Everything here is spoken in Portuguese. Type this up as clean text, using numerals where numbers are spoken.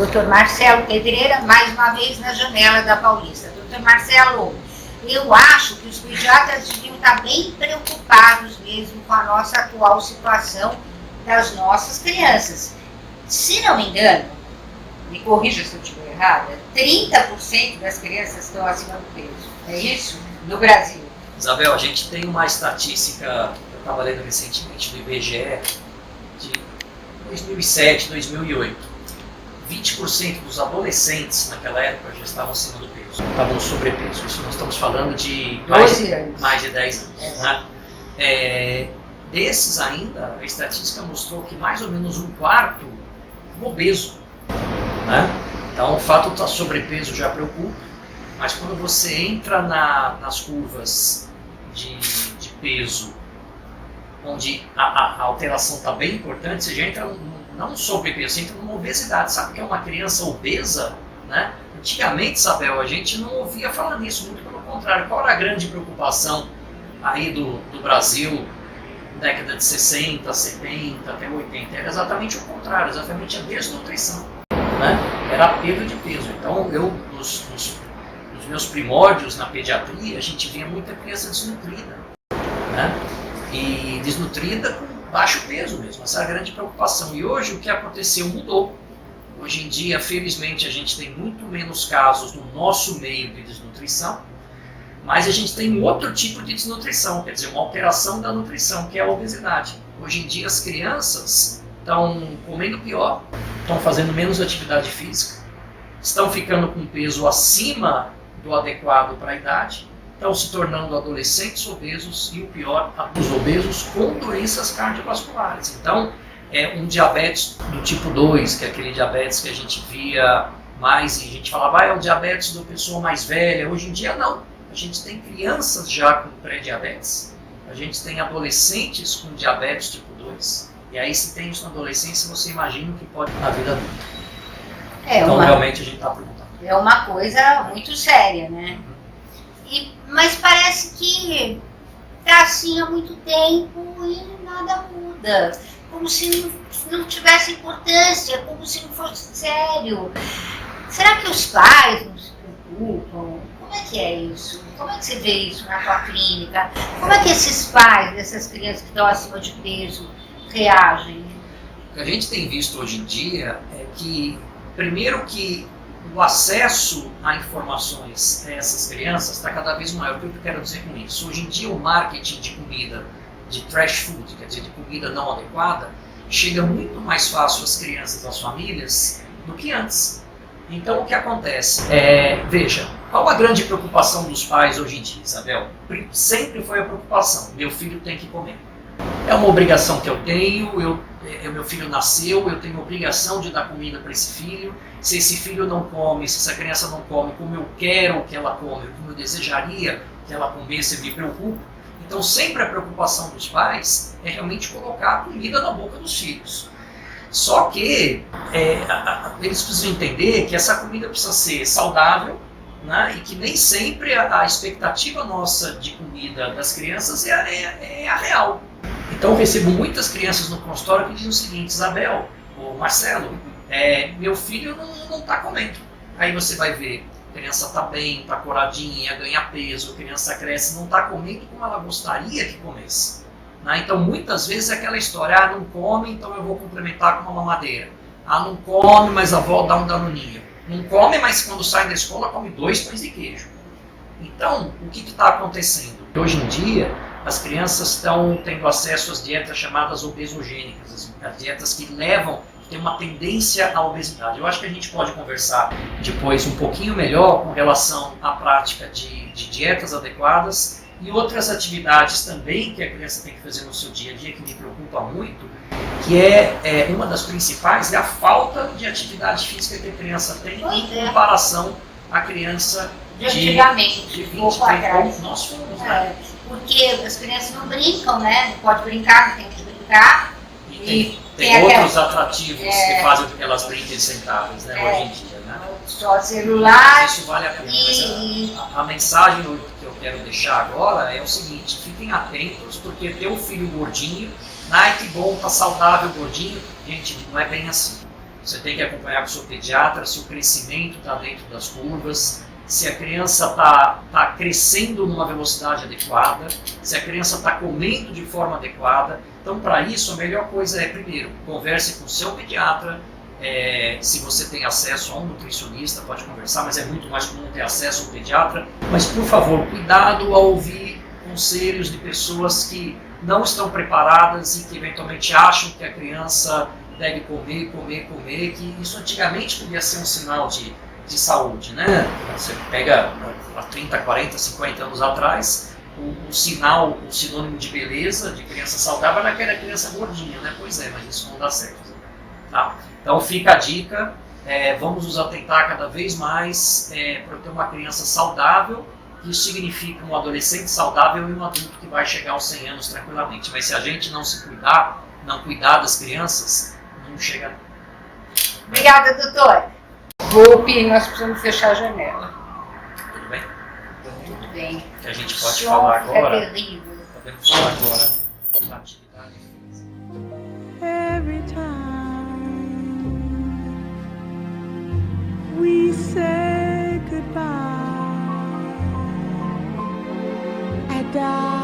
Dr. Marcelo Pedreira, mais uma vez na janela da Paulista. Dr. Marcelo, eu acho que os pediatras deviam estar bem preocupados mesmo com a nossa atual situação das nossas crianças. Se não me engano, me corrija se eu estiver errada, 30% das crianças estão acima do peso. É isso? No Brasil. Isabel, a gente tem uma estatística, eu estava lendo recentemente do IBGE, de 2007, 2008. 20% dos adolescentes naquela época já estavam acima do peso, estavam no sobrepeso. Isso nós estamos falando de mais de 10 anos. Né? Desses ainda, a estatística mostrou que mais ou menos um quarto obeso. Né? Então o fato do sobrepeso já preocupa, mas quando você entra nas curvas de peso, onde a alteração está bem importante, você já entra não sobrepeso, você entra numa obesidade. Sabe o que é uma criança obesa? Né? Antigamente, Isabel, a gente não ouvia falar nisso, muito pelo contrário. Qual era a grande preocupação aí do Brasil, década de 60, 70, até 80? Era exatamente o contrário, exatamente a desnutrição. Né? Era a perda de peso. Então, nos meus primórdios na pediatria, a gente via muita criança desnutrida. Né? E desnutrida com baixo peso mesmo, essa é a grande preocupação. E hoje o que aconteceu mudou. Hoje em dia, felizmente, a gente tem muito menos casos no nosso meio de desnutrição, mas a gente tem outro tipo de desnutrição, quer dizer, uma alteração da nutrição, que é a obesidade. Hoje em dia as crianças estão comendo pior, estão fazendo menos atividade física, estão ficando com peso acima do adequado para a idade, estão se tornando adolescentes obesos e o pior, os obesos com doenças cardiovasculares. Então, um diabetes do tipo 2, que é aquele diabetes que a gente via mais e a gente falava, é o diabetes da pessoa mais velha. Hoje em dia não. A gente tem crianças já com pré-diabetes, a gente tem adolescentes com diabetes tipo 2. E aí, se tem isso na adolescência, você imagina o que pode na vida adulta. Então, realmente, a gente está preocupado. É uma coisa muito séria, né? Mas parece que está assim há muito tempo e nada muda. Como se não tivesse importância, como se não fosse sério. Será que os pais não se preocupam? Como é que é isso? Como é que você vê isso na tua clínica? Como é que esses pais dessas crianças que estão acima de peso reagem? O que a gente tem visto hoje em dia é que, primeiro que o acesso a informações a essas crianças está cada vez maior. O que eu quero dizer com isso? Hoje em dia o marketing de comida, de trash food, quer dizer, de comida não adequada, chega muito mais fácil às crianças, às famílias, do que antes. Então o que acontece? Veja, qual a grande preocupação dos pais hoje em dia, Isabel? Sempre foi a preocupação, meu filho tem que comer. É uma obrigação que eu tenho, meu filho nasceu, eu tenho obrigação de dar comida para esse filho. Se esse filho não come, se essa criança não come como eu quero que ela come, como eu desejaria que ela comesse, eu me preocupo. Então sempre a preocupação dos pais é realmente colocar a comida na boca dos filhos. Só que eles precisam entender que essa comida precisa ser saudável, né, e que nem sempre a expectativa nossa de comida das crianças é a real. Então eu recebo muitas crianças no consultório que dizem o seguinte: Isabel, ou Marcelo, meu filho não está comendo. Aí você vai ver, a criança está bem, está coradinha, ganha peso, a criança cresce, não está comendo como ela gostaria que comesse. Né? Então muitas vezes é aquela história, não come, então eu vou complementar com uma mamadeira. Não come, mas a avó dá um danoninho. Não come, mas quando sai da escola come 2 pães de queijo. Então, o que está acontecendo? Hoje em dia, as crianças estão tendo acesso às dietas chamadas obesogênicas, as dietas que tem uma tendência à obesidade. Eu acho que a gente pode conversar depois um pouquinho melhor com relação à prática de dietas adequadas e outras atividades também que a criança tem que fazer no seu dia a dia, que me preocupa muito, que uma das principais é a falta de atividade física que a criança tem em comparação à criança de antigamente, de 20, 30 anos. Nós fomos, né? Porque as crianças não brincam, né? Não pode brincar, não tem que brincar. E tem outros atrativos que fazem com que elas brinquem sentadas, né, hoje em dia. Né? Só celular. Mas isso vale a pena. Mas a mensagem que eu quero deixar agora é o seguinte: fiquem atentos, porque ter um filho gordinho, que bom, tá saudável, gordinho, gente, não é bem assim. Você tem que acompanhar com o seu pediatra se o crescimento está dentro das curvas, se a criança está crescendo numa velocidade adequada, se a criança está comendo de forma adequada. Então, para isso, a melhor coisa é, primeiro, converse com o seu pediatra. Se você tem acesso a um nutricionista, pode conversar, mas é muito mais comum ter acesso a um pediatra. Mas, por favor, cuidado ao ouvir conselhos de pessoas que não estão preparadas e que eventualmente acham que a criança deve comer, que isso antigamente podia ser um sinal de saúde, né? Você pega há 30, 40, 50 anos atrás, o sinônimo de beleza, de criança saudável, era aquela criança gordinha, né? Pois é, mas isso não dá certo. Tá? Então fica a dica, vamos nos atentar cada vez mais para ter uma criança saudável. Isso significa um adolescente saudável e um adulto que vai chegar aos 100 anos tranquilamente. Mas se a gente não se cuidar, não cuidar das crianças, não chega. Obrigada, doutor. Rupi, nós precisamos fechar a janela. Tudo bem? Tudo bem. Que a gente pode Só falar fica agora. terrível. Podemos falar agora da atividade física. Every time we say goodbye, I die.